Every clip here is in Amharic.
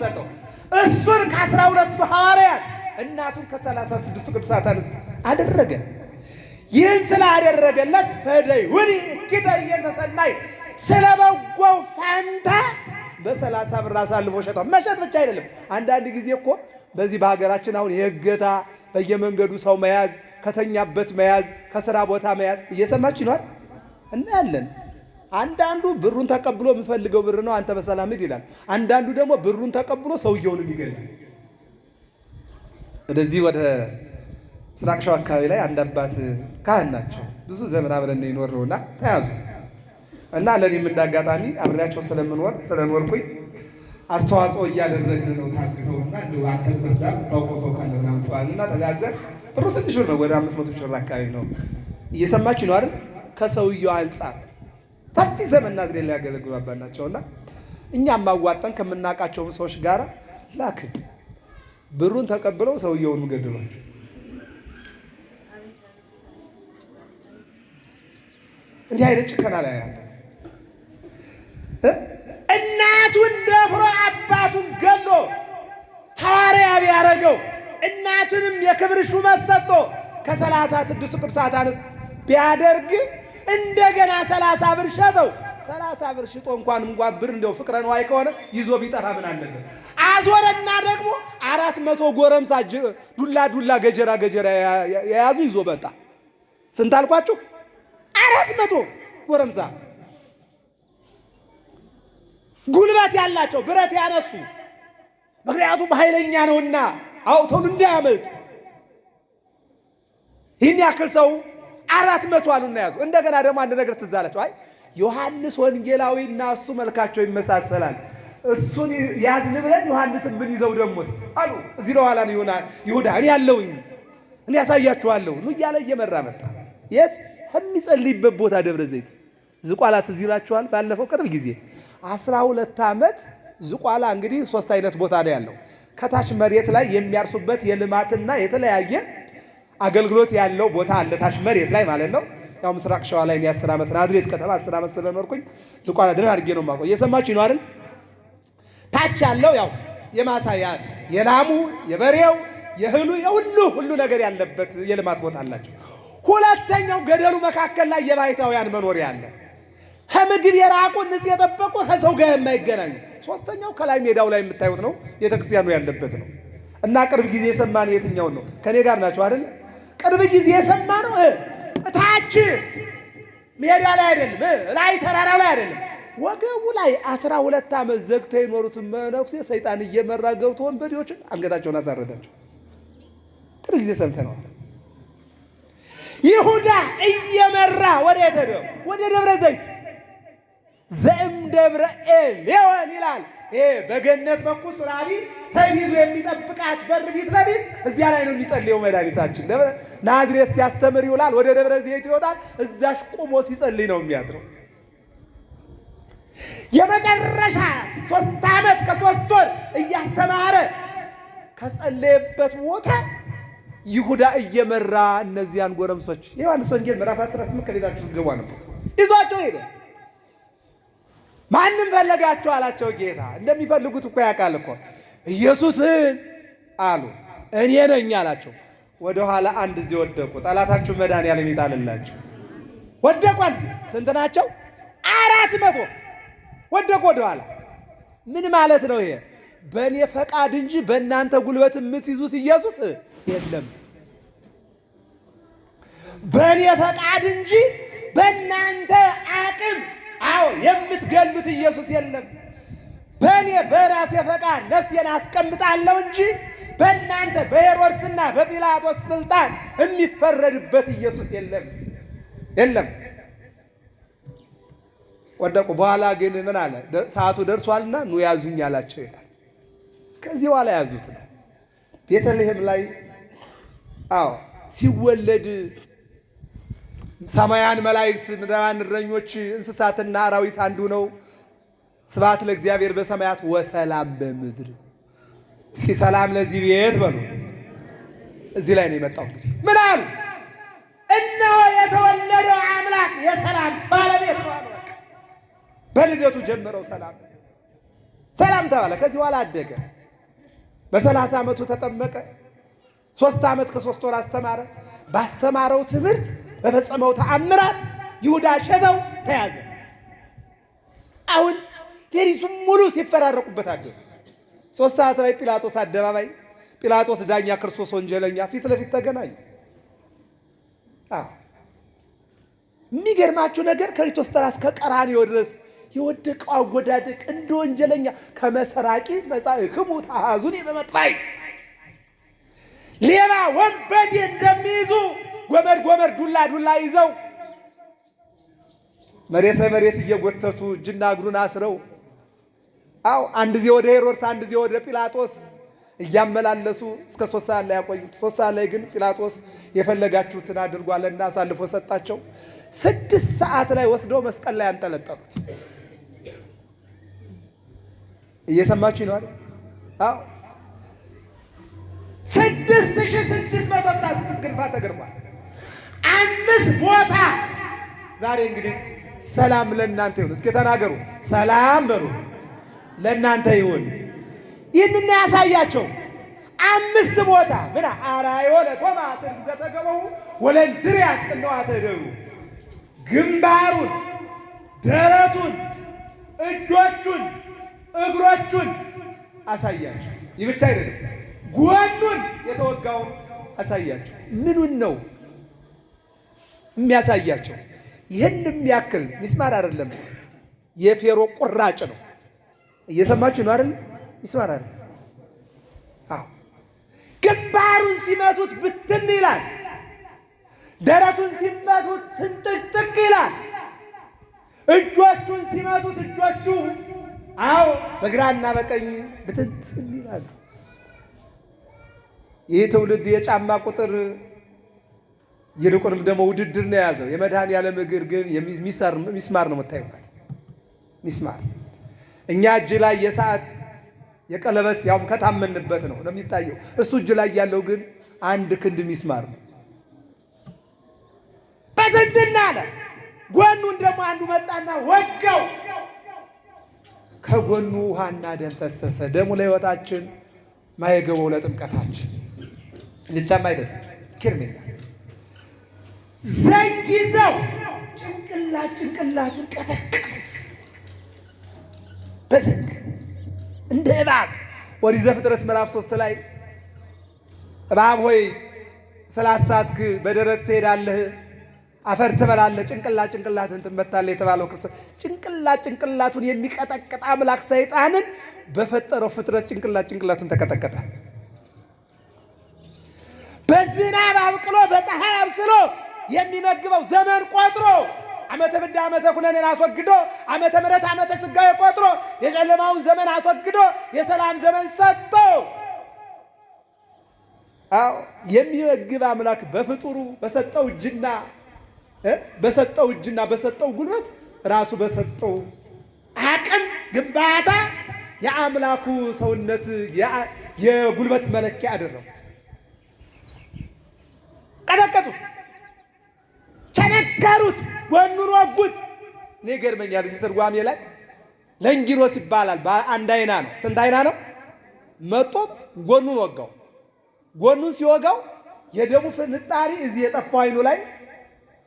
ሰጠው። እሱን ከ12 ሐዋርያት እናቱን ከ36 ቅዱሳት አንስት አደረገ። ይህን ስላደረገለት ፈደይሁኒ እኪተ እየተሰናይ ስለ በጎው ፋንታ በ30 ብር አሳልፎ ሸጠው። መሸጥ ብቻ አይደለም። አንዳንድ ጊዜ እኮ በዚህ በሀገራችን አሁን የእገታ በየመንገዱ ሰው መያዝ፣ ከተኛበት መያዝ፣ ከስራ ቦታ መያዝ እየሰማች ይኖር እናያለን። አንዳንዱ ብሩን ተቀብሎ የሚፈልገው ብር ነው አንተ በሰላም ሂድ ይላል። አንዳንዱ ደግሞ ብሩን ተቀብሎ ሰውየውን ይገላል። ወደዚህ ወደ ምስራቅ ሸዋ አካባቢ ላይ አንድ አባት ካህን ናቸው። ብዙ ዘመን አብረን ይኖርነውና ተያዙ እና ለኔም እንዳጋጣሚ አብሬያቸው ስለኖርኩኝ አስተዋጽኦ እያደረግን ነው። ታግዘውና እንደው አንተ ምርዳ ታውቀው ሰው ካለ ምናምን ተባልና ተጋግዘን ብሩ ትንሽ ነው፣ ወደ 500 ሺህ ብር አካባቢ ነው። እየሰማችሁ ነው አይደል? ከሰውየው አንጻር ሰፊ ዘመን ናዝሬት ላይ ያገለግሉ አባት ናቸውና እኛም ማዋጣን ከምናውቃቸው ሰዎች ጋር ላክን። ብሩን ተቀብለው ሰውየውን ገደሏቸው። እንዲህ አይነት ጭከና ላይ ያለ እናቱን ደፍሮ አባቱን ገሎ ሐዋርያ ቢያደርገው እናቱንም የክብር ሹመት ሰጥቶ ከ36 ቅዱሳት አንስት ቢያደርግ እንደገና 30 ብር ሸጠው። 30 ብር ሽጦ እንኳን ብር እንደው ፍቅረ ነዋይ ከሆነ ይዞ ቢጠፋ ምን አለበት? አዞረና ደግሞ 400 ጎረምሳ ዱላ ገጀራ የያዙ ይዞ በቃ ስንት አልኳችሁ? 400 ጎረምሳ ጉልበት ያላቸው ብረት ያነሱ። ምክንያቱም ኃይለኛ ነውና አውቶን እንዳያመልጥ ይህን ያክል ሰው 400 አሉና ያዙ። እንደገና ደግሞ አንድ ነገር ትዝ አላቸው። አይ ዮሐንስ ወንጌላዊና እሱ መልካቸው ይመሳሰላል፣ እሱን ያዝን ብለን ዮሐንስን ብንይዘው ደሞስ አሉ። እዚህ ለኋላ ይሁዳ እኔ ያለውኝ እኔ ያሳያችኋለሁ ነው እያለ እየመራ መጣ። የት የሚጸልይበት ቦታ ደብረ ዘይት ዝቋላ ትዝ ይላችኋል። ባለፈው ቅርብ ጊዜ 12 ዓመት ዝቋላ እንግዲህ 3 አይነት ቦታ ነው ያለው። ከታች መሬት ላይ የሚያርሱበት የልማትና የተለያየ አገልግሎት ያለው ቦታ አለ፣ ታች መሬት ላይ ማለት ነው። ያው ምስራቅ ሸዋ ላይ ነው 10 ዓመት ናዝሬት ከተማ 10 ዓመት ስለኖርኩኝ ዝቋላ ደህና አድርጌ ነው የማውቀው። እየሰማችሁ ነው አይደል? ታች ያለው ያው የማሳያ የላሙ የበሬው የእህሉ ሁሉ ነገር ያለበት የልማት ቦታ አላቸው። ሁለተኛው ገደሉ መካከል ላይ የባይታውያን መኖሪያ አለ። ከምግብ የራቁ ንጽህ የጠበቁ ከሰው ጋር የማይገናኙ። ሶስተኛው ከላይ ሜዳው ላይ የምታዩት ነው፣ ቤተክርስቲያኑ ያለበት ነው። እና ቅርብ ጊዜ የሰማነው የትኛው ነው? ከኔ ጋር ናቸው አይደል? ቅርብ ጊዜ የሰማነው ታች ሜዳ ላይ አይደለም፣ ላይ ተራራ ላይ አይደለም፣ ወገቡ ላይ 12 ዓመት ዘግተው የኖሩትን መነኩሴ ሰይጣን እየመራ ገብቶ ወንበዴዎችን አንገታቸውን አሳረዳቸው። ቅርብ ጊዜ ሰምተነዋል። ይሁዳ እየመራ ወደ የተደው ወደ ደብረ ዘይት ዘእም ደብረ ኤሌዎን ይላል። ይሄ በገነት በኩል ሱራቢ ሰይፍ ይዞ የሚጠብቃት በር ፊት ለፊት እዚያ ላይ ነው የሚጸልየው መድኃኒታችን። ናዝሬት ሲያስተምር ይውላል። ወደ ደብረ ዘይት ይወጣል። እዛሽ ቆሞ ሲጸልይ ነው የሚያድረው። የመጨረሻ 3 ዓመት ከ3 ወር እያስተማረ ከጸለየበት ቦታ ይሁዳ እየመራ እነዚያን ጎረምሶች የዮሐንስ ወንጌል ምዕራፍ 18 ከቤታችሁ ስገቡ ነበር ይዟቸው ሄደ። ማንም ፈለጋቸው አላቸው ጌታ። እንደሚፈልጉት እኮ ያውቃል እኮ። ኢየሱስን አሉ። እኔ ነኝ አላቸው። ወደ ኋላ አንድ እዚህ ወደቁ። ጠላታችሁ መድኃኒዓለም ይጣልላችሁ። ወደቁ። ስንት ናቸው? 400 ወደቁ ወደ ኋላ። ምን ማለት ነው ይሄ? በእኔ ፈቃድ እንጂ በእናንተ ጉልበት የምትይዙት ኢየሱስ የለም። በእኔ ፈቃድ እንጂ በእናንተ አቅም የምትገሉት ኢየሱስ የለም። በእኔ በራሴ ፈቃድ ነፍሴን አስቀምጣለሁ እንጂ በእናንተ በሄሮድስና በጲላጦስ ስልጣን የሚፈረድበት ኢየሱስ የለም። ወደቁ። በኋላ ግን ምን አለ? ሰዓቱ ደርሷልና ኑ ያዙኝ አላቸው ይላል። ከዚህ በኋላ ያዙት ነው። ቤተልሔም ላይ ሲወለድ ሰማያን መላእክት ምድራውያን እረኞች እንስሳትና አራዊት አንዱ ነው። ስብሐት ለእግዚአብሔር በሰማያት ወሰላም በምድር። እስኪ ሰላም ለዚህ ቤት በሉ። እዚህ ላይ ነው የመጣው። እንግዲህ ምን አሉ? እነሆ የተወለደው አምላክ የሰላም ባለቤት ነው። በልደቱ ጀመረው ሰላም። ሰላም ተባለ። ከዚህ በኋላ አደገ። በ30 ዓመቱ ተጠመቀ። 3 ዓመት ከ3 ወር አስተማረ። ባስተማረው ትምህርት በፈጸመው ተአምራት ይሁዳ ሸጠው ተያዘ። አሁን ሌሊቱን ሙሉ ሲፈራረቁበት አደሩ። 3 ሰዓት ላይ ጲላጦስ አደባባይ፣ ጲላጦስ ዳኛ፣ ክርስቶስ ወንጀለኛ ፊት ለፊት ተገናኙ። የሚገርማችሁ ነገር ከሊቶስትራ እስከ ቀራንዮ ድረስ የወደቀው አወዳደቅ እንደ ወንጀለኛ ከመሰራቂ መጻእክሙ ተሐዙኒ በመጥራይ ሌባ ወንበዴ እንደሚይዙ ጎመድ ዱላ ይዘው መሬት ለመሬት እየጎተቱ እጅና እግሩን አስረው አንድ ጊዜ ወደ ሄሮድስ አንድ ጊዜ ወደ ጲላጦስ እያመላለሱ እስከ 3 ሰዓት ላይ ያቆዩት። 3 ሰዓት ላይ ግን ጲላጦስ የፈለጋችሁትን አድርጓልና አሳልፎ ሰጣቸው። 6 ሰዓት ላይ ወስደው መስቀል ላይ አንጠለጠሉት። እየሰማችሁ ነው አይደል? 6616 ግርፋት ተገርፏል። 5 ቦታ። ዛሬ እንግዲህ ሰላም ለእናንተ ይሁን። እስኪ ተናገሩ፣ ሰላም በሉ። ለእናንተ ይሁን። ይህንን ያሳያቸው 5 ቦታ ምን አራዮ ለቶማስ ዘተገበው ወለንድሪያስ እንደዋተደሩ ግንባሩን፣ ደረቱን፣ እጆቹን፣ እግሮቹን አሳያቸው። ይህ ብቻ አይደለም፣ ጎኑን የተወጋውን አሳያቸው። ምኑን ነው የሚያሳያቸው? ይህን የሚያክል ሚስማር አይደለም፣ የፌሮ ቁራጭ ነው። እየሰማችሁ ነው አይደል? ሚስማር አይደለም። ግንባሩን ሲመቱት ብትን ይላል። ደረቱን ሲመቱት ስንጥቅጥቅ ይላል። እጆቹን ሲመቱት እጆቹ በግራና በቀኝ ብትንትን ይላሉ። ይህ ትውልድ የጫማ ቁጥር ይልቁንም ደግሞ ውድድር ነው የያዘው። የመድኃኔዓለም እግር ግን ሚስማር ነው የምታዩበት። ሚስማር እኛ እጅ ላይ የሰዓት የቀለበት ያውም ከታመንበት ነው የሚታየው። እሱ እጅ ላይ ያለው ግን 1 ክንድ ሚስማር ነው። በትንትና አለ። ጎኑን ደግሞ አንዱ መጣና ወጋው። ከጎኑ ውሃና ደም ፈሰሰ። ደሙ ለሕይወታችን ማየገበው ለጥምቀታችን ብቻም አይደለም። ኪርሜና ዘንግ ይዘው ጭንቅላቱን ቀጠቀጡት በዘንግ እንደ እባብ። ኦሪት ዘፍጥረት ምዕራፍ 3 ላይ እባብ ሆይ ስላሳትክ በደረት ትሄዳለህ፣ አፈር ትበላለህ፣ ጭንቅላትን ትመታለህ የተባለው ክርስቶስ ጭንቅላቱን የሚቀጠቅጥ አምላክ ሰይጣንን በፈጠረው ፍጥረት ጭንቅላቱን ተቀጠቀጠ። በዝናብ አብቅሎ በፀሐይ አብስሎ የሚመግበው ዘመን ቆጥሮ ዓመተ ፍዳ ዓመተ ኩነኔን አስወግዶ ዓመተ ምሕረት ዓመተ ሥጋዌ ቆጥሮ የጨለማውን ዘመን አስወግዶ የሰላም ዘመን ሰጥቶ የሚመግብ አምላክ በፍጡሩ በሰጠው እጅና በሰጠው ጉልበት ራሱ በሰጠው አቅም ግንባታ የአምላኩ ሰውነት የጉልበት መለኪያ አደረጉት። ቀጠቀጡት፣ ቸነከሩት፣ ጎኑን ወጉት። እኔ ገርመኛል። እዚህ ትርጓሜ ላይ ለንጊሮስ ይባላል። በአንድ አይና ነው። ስንት አይና ነው? መጦ ጎኑን ወጋው። ጎኑን ሲወጋው የደሙ ፍንጣሪ እዚህ የጠፋው አይኑ ላይ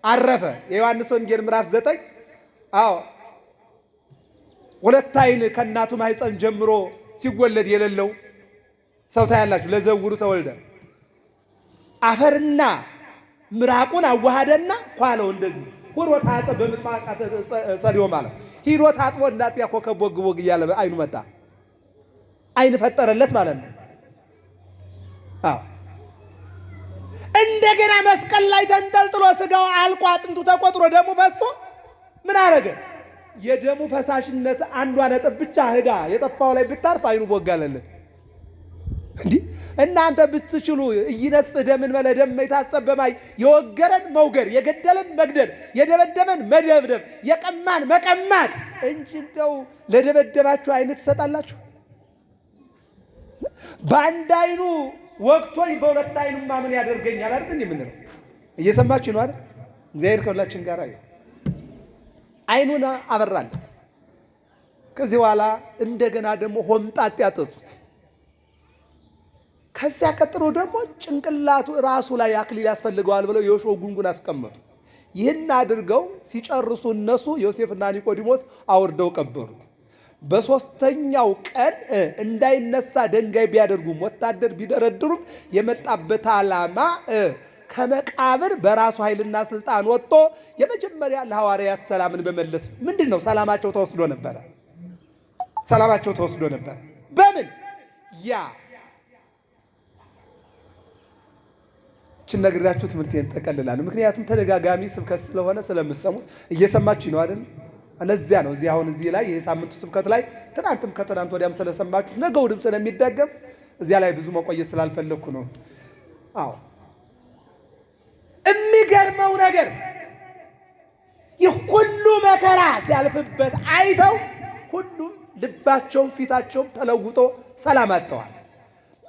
አረፈ። የዮሐንስ ወንጌል ምዕራፍ 9 2 አይን ከእናቱ ማኅፀን ጀምሮ ሲወለድ የሌለው ሰው ታያላችሁ። ለዘውሩ ተወልደ አፈርና ምራቁን አዋሃደና ኳለው እንደዚህ ሁሮ ታጠ በምጥማቃተ ጸልዮ ማለት ሂዶ ታጥቦ እንዳጥያ ኮከብ ወግ እያለ አይኑ መጣ። አይን ፈጠረለት ማለት ነው። እንደገና መስቀል ላይ ተንጠልጥሎ ስጋው አልቆ አጥንቱ ተቆጥሮ ደሙ ፈሶ ምን አረገ? የደሙ ፈሳሽነት አንዷ ነጥብ ብቻ ሄዳ የጠፋው ላይ ብታርፍ አይኑ ቦጋለለት። እንዲህ እናንተ ብትችሉ እይነጽ ደምን መለደም የታጸበ በማይ የወገረን መውገር፣ የገደለን መግደል፣ የደበደበን መደብደብ፣ የቀማን መቀማት እንጂ እንደው ለደበደባችሁ አይን ትሰጣላችሁ? በአንድ አይኑ ወቅቶኝ በሁለት አይኑማ ምን ያደርገኛል አይደል? እንዴ ምን ነው? እየሰማችሁ ነው አይደል? እግዚአብሔር ከሁላችን ጋር አይኑን አበራለት። ከዚህ በኋላ እንደገና ደግሞ ሆምጣጤ ያጠጡት። ከዚያ ቀጥሎ ደግሞ ጭንቅላቱ ራሱ ላይ አክሊል ያስፈልገዋል ብለው የሾህ ጉንጉን አስቀመጡ። ይህን አድርገው ሲጨርሱ እነሱ ዮሴፍና ኒቆዲሞስ አውርደው ቀበሩት። በሶስተኛው ቀን እንዳይነሳ ድንጋይ ቢያደርጉም ወታደር ቢደረድሩም የመጣበት ዓላማ ከመቃብር በራሱ ኃይልና ስልጣን ወጥቶ የመጀመሪያ ለሐዋርያት ሰላምን በመለስ ምንድን ነው? ሰላማቸው ተወስዶ ነበረ። ሰላማቸው ተወስዶ ነበር። በምን ያ ነግራችሁ ትምህርቴን ተቀልላለሁ። ምክንያቱም ተደጋጋሚ ስብከት ስለሆነ ስለምሰሙት እየሰማችሁ ነው አይደል? ለዚያ ነው እዚህ አሁን እዚህ ላይ የሳምንቱ ስብከት ላይ ትናንትም ከትናንት ወዲያም ስለሰማችሁ ነገው ድምፅ ስለሚደገም እዚያ ላይ ብዙ መቆየት ስላልፈለኩ ነው። አዎ የሚገርመው ነገር ይህ ሁሉ መከራ ሲያልፍበት አይተው ሁሉም ልባቸውም ፊታቸውም ተለውጦ ሰላም አጥተዋል።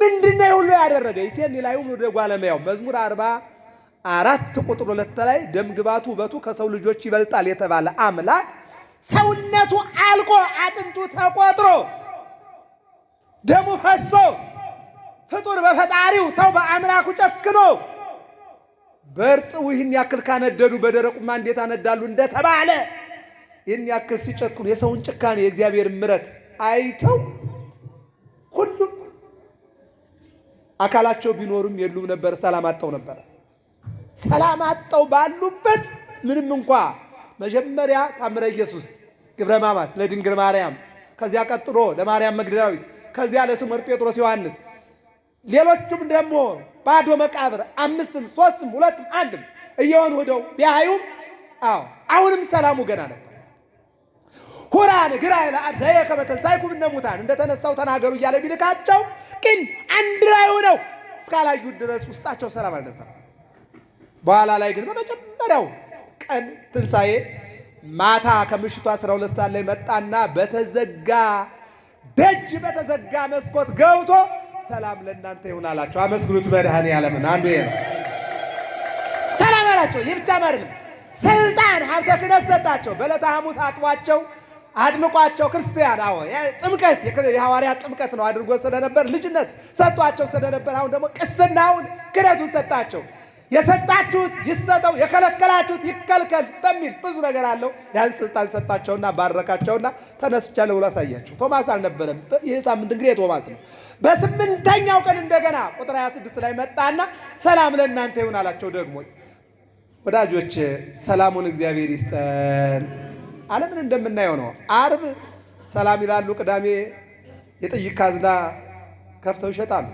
ምንድነው ሁሉ ያደረገ? ይሴን ላይም ወደ ጓለማያው መዝሙር 44 ቁጥር 2 ላይ ደም ግባቱ ውበቱ ከሰው ልጆች ይበልጣል የተባለ አምላክ ሰውነቱ አልቆ አጥንቱ ተቆጥሮ ደሙ ፈሶ ፍጡር በፈጣሪው ሰው በአምላኩ ጨክኖ በእርጥቡ ይህን ያክል ካነደዱ በደረቁማ እንዴት አነዳሉ እንደተባለ ይህን ያክል ሲጨክኑ የሰውን ጭካኔ የእግዚአብሔር ምሕረት አይተው ሁሉም አካላቸው ቢኖርም የሉም ነበር። ሰላም አጥተው ነበር። ሰላም አጥተው ባሉበት ምንም እንኳ መጀመሪያ ታምረ ኢየሱስ ግብረ ሕማማት ለድንግል ማርያም፣ ከዚያ ቀጥሎ ለማርያም መግደላዊት፣ ከዚያ ለስምዖን ጴጥሮስ ዮሐንስ፣ ሌሎቹም ደግሞ ባዶ መቃብር 5ም 3ም 2ም 1ም እየሆኑ ሄደው ቢያዩም አሁንም ሰላሙ ገና ነበር። ሁራን ግራይ ለአዳየ ከመተንሳይኩም እነሙታን እንደተነሳው ተናገሩ እያለ ቢልካቸው ግን አንድ ላይ ሆነው እስካላዩ ድረስ ውስጣቸው ሰላም አልነበረ። በኋላ ላይ ግን በመጀመሪያው ቀን ትንሣኤ ማታ ከምሽቱ 12 ሰዓት ላይ መጣና በተዘጋ ደጅ በተዘጋ መስኮት ገብቶ ሰላም ለእናንተ ይሁን አላቸው። አመስግኑት መድኃኔዓለምን። አንዱ ይሄ ነው። ሰላም አላቸው። ይህ ብቻ አይደለም፣ ስልጣን ሀብተ ክህነት ሰጣቸው። በዕለተ ሐሙስ አጥቧቸው አጥምቋቸው ክርስቲያን ጥምቀት የሐዋርያት ጥምቀት ነው አድርጎ ስለነበር ልጅነት ሰጧቸው ስለነበር አሁን ደግሞ ቅስናውን ክህነቱን ሰጣቸው። የሰጣችሁት ይሰጠው የከለከላችሁት ይከልከል በሚል ብዙ ነገር አለው። ያን ስልጣን ሰጣቸውና ባረካቸውና ተነስቻለሁ ብሎ አሳያቸው። ቶማስ አልነበረም። ይህ ሳምንት እንግዲህ የቶማስ ነው። በ8ኛው ቀን እንደገና ቁጥር 26 ላይ መጣና ሰላም ለእናንተ ይሁን አላቸው። ደግሞ ወዳጆች ሰላሙን እግዚአብሔር ይስጠን። ዓለምን እንደምናየው ነው። ዓርብ ሰላም ይላሉ፣ ቅዳሜ የጥይት ካዝና ከፍተው ይሸጣሉ።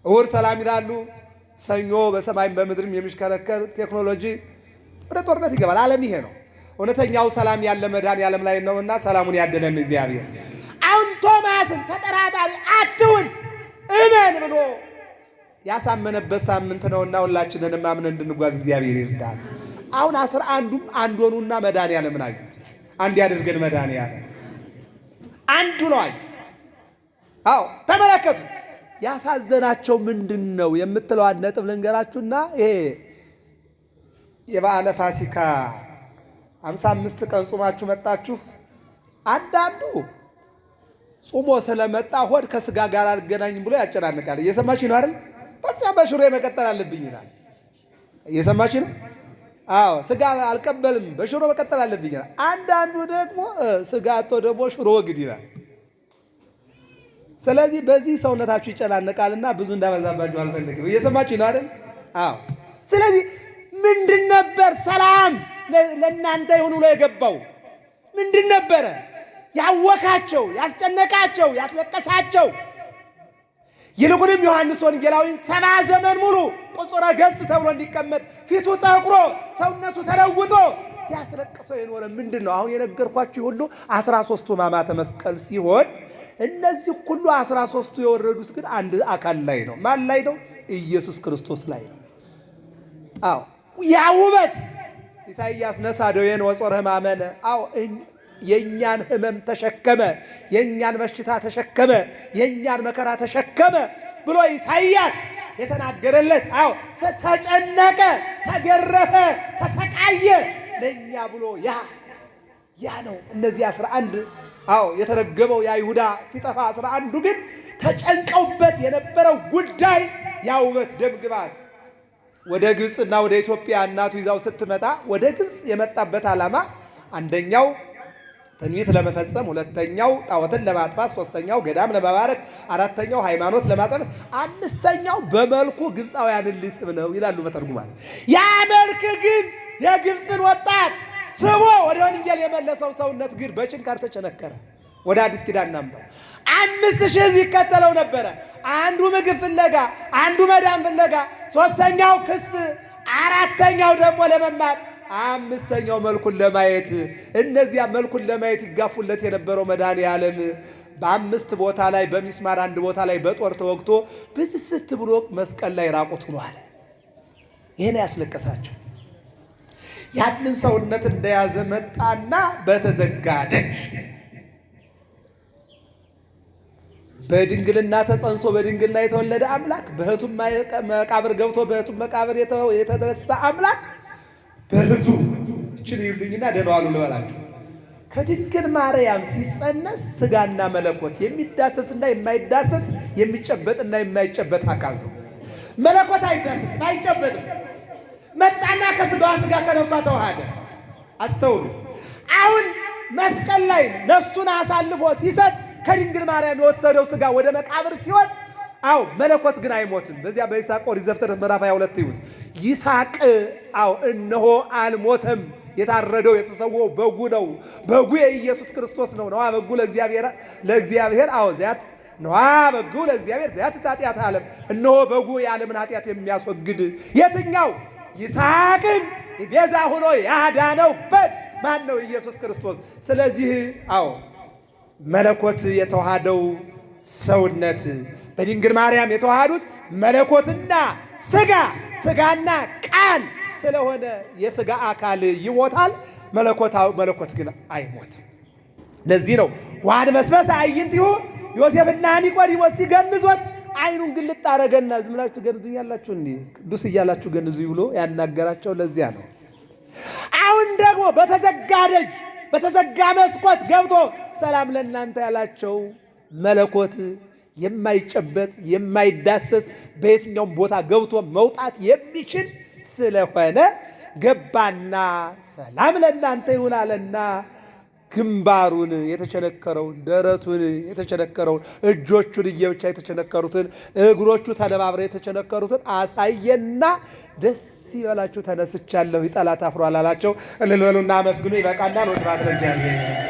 እሑድ ሰላም ይላሉ፣ ሰኞ በሰማይም በምድርም የሚሽከረከር ቴክኖሎጂ ወደ ጦርነት ይገባል። ዓለም ይሄ ነው። እውነተኛው ሰላም ያለ መድኃኔዓለም ላይ ነውና ሰላሙን ያደለን እግዚአብሔር። አሁን ቶማስን ተጠራጣሪ አትሁን እመን ብሎ ያሳመነበት ሳምንት ነውና ሁላችንንም አምነን እንድንጓዝ እግዚአብሔር ይርዳል። አሁን 11ዱም አንድ ሆኑና መድኃኔዓለምን አዩት። አንድ ያድርገን መድኃኔዓለም። አንዱ ነው አዩት። ተመለከቱ። ያሳዘናቸው ምንድን ነው የምትለዋን ነጥብ ልንገራችሁና ይሄ የበዓለ ፋሲካ 55 ቀን ጾማችሁ መጣችሁ። አንዳንዱ ጾሞ ስለመጣ ሆድ ከስጋ ጋር አልገናኝም ብሎ ያጨናንቃል። እየሰማችሁ ነው አይደል? በዚያ በሽሮ መቀጠል አለብኝ ይላል። እየሰማችሁ ነው? ስጋ አልቀበልም በሽሮ መቀጠል አለብኝ ይላል። አንዳንዱ ደግሞ ስጋ አጥቶ ደግሞ ሽሮ ወግድ ይላል። ስለዚህ በዚህ ሰውነታችሁ ይጨናነቃልና ብዙ እንዳበዛባችሁ አልፈልግም። እየሰማችሁ ነው አይደል? ስለዚህ ምንድን ነበር ሰላም ለእናንተ ይሁን ብሎ የገባው? ምንድን ነበረ ያወካቸው፣ ያስጨነቃቸው፣ ያስለቀሳቸው? ይልቁንም ዮሐንስ ወንጌላዊን 70 ዘመን ሙሉ ቁጹረ ገጽ ተብሎ እንዲቀመጥ ፊቱ ጠቁሮ ሰውነቱ ተለውጦ ሲያስለቅሰው የኖረ ምንድን ነው? አሁን የነገርኳችሁ ሁሉ 13ቱ ሕማማተ መስቀል ሲሆን እነዚህ ሁሉ 13ቱ የወረዱት ግን አንድ አካል ላይ ነው። ማን ላይ ነው? ኢየሱስ ክርስቶስ ላይ ነው። ያ ውበት ኢሳይያስ ነሣ ደዌነ ወጾረ ሕማመነ የእኛን ሕመም ተሸከመ፣ የእኛን በሽታ ተሸከመ፣ የእኛን መከራ ተሸከመ ብሎ ኢሳይያስ የተናገረለት ተጨነቀ፣ ተገረፈ፣ ተሰቃየ ለእኛ ብሎ ያ ነው። እነዚህ 11 አዎ የተረገመው የአይሁዳ ሲጠፋ 11ዱ ግን ተጨንቀውበት የነበረው ጉዳይ ያ ውበት ደምግባት ወደ ግብፅና ወደ ኢትዮጵያ እናቱ ይዛው ስትመጣ ወደ ግብፅ የመጣበት ዓላማ አንደኛው ትንቢት ለመፈጸም፣ ሁለተኛው ጣዖትን ለማጥፋት፣ ሶስተኛው ገዳም ለመባረክ፣ አራተኛው ሃይማኖት ለማጽናት፣ አምስተኛው በመልኩ ግብፃውያንን ሊስብ ነው ይላሉ መተርጉማን። ያ መልክ ግን የግብፅን ወጣት ስቦ ወደ ወንጌል የመለሰው ሰውነት ግን በችንካር ተቸነከረ። ወደ አዲስ ኪዳን እናምጣው። 5000 ሕዝብ ይከተለው ነበረ። አንዱ ምግብ ፍለጋ፣ አንዱ መዳን ፍለጋ፣ ሶስተኛው ክስ፣ አራተኛው ደግሞ ለመማር፣ አምስተኛው መልኩን ለማየት። እነዚያ መልኩን ለማየት ይጋፉለት የነበረው መድኃኔዓለም በ5 ቦታ ላይ በሚስማር አንድ ቦታ ላይ በጦር ተወግቶ ብስስት ብሎ መስቀል ላይ ራቁት ሆኗል። ይሄን ያስለቀሳቸው ያንን ሰውነት እንደያዘ መጣና በተዘጋ ደጅ በድንግልና ተጸንሶ በድንግልና የተወለደ አምላክ በሕቱም መቃብር ገብቶ በሕቱም መቃብር የተደረሰ አምላክ በሕቱ እችን ይሉኝና ደነዋሉ ልበላችሁ ከድንግል ማርያም ሲጸነስ ስጋና መለኮት የሚዳሰስና የማይዳሰስ የሚጨበጥና የማይጨበጥ አካል ነው። መለኮት አይዳሰስም አይጨበጥም። መጣና ከስጋዋ ስጋ ከነፍሷ ተዋሃደ። አስተውሉ። አሁን መስቀል ላይ ነፍሱን አሳልፎ ሲሰጥ ከድንግል ማርያም የወሰደው ስጋ ወደ መቃብር ሲሆን፣ አው መለኮት ግን አይሞትም። በዚያ በይስሐቅ ኦሪት ዘፍጥረት ምዕራፍ 22 ይሁት ይስሐቅ እነሆ አልሞተም፣ የታረደው የተሰዋው በጉ ነው። በጉ የኢየሱስ ክርስቶስ ነው። ነዋ በጉ ለእግዚአብሔር ዚያት ነዋ በጉ ለእግዚአብሔር ዚያት ኃጢአት ዓለም። እነሆ በጉ የዓለምን ኃጢአት የሚያስወግድ የትኛው ይስሐቅን ቤዛ ሆኖ ያዳነው ማን ነው? ኢየሱስ ክርስቶስ። ስለዚህ መለኮት የተዋሃደው ሰውነት በድንግል ማርያም የተዋሃዱት መለኮትና ስጋና ቃል ስለሆነ የስጋ አካል ይሞታል፣ መለኮት ግን አይሞትም። ለዚህ ነው ዋድ መስፈስ አይንቲሁ ዮሴፍና ኒቆዲሞስ ሲገንዙት አይኑን ግልጥ አረገና ዝም ብላችሁ ትገንዙኛላችሁ እንዴ ቅዱስ እያላችሁ ገንዙ ብሎ ያናገራቸው ለዚያ ነው። አሁን ደግሞ በተዘጋ ደጅ በተዘጋ መስኮት ገብቶ ሰላም ለእናንተ ያላቸው መለኮት የማይጨበጥ የማይዳሰስ በየትኛውም ቦታ ገብቶ መውጣት የሚችል ስለሆነ ገባና ሰላም ለእናንተ ይሁን አለና ግንባሩን የተቸነከረውን፣ ደረቱን የተቸነከረውን፣ እጆቹን እየብቻ የተቸነከሩትን፣ እግሮቹ ተነባብረው የተቸነከሩትን አሳየና ደስ ይበላችሁ ተነስቻለሁ፣ ጠላት አፍሯል አላቸው። እልል በሉና አመስግኑ። ይበቃናል። ወስብሐት ለእግዚአብሔር።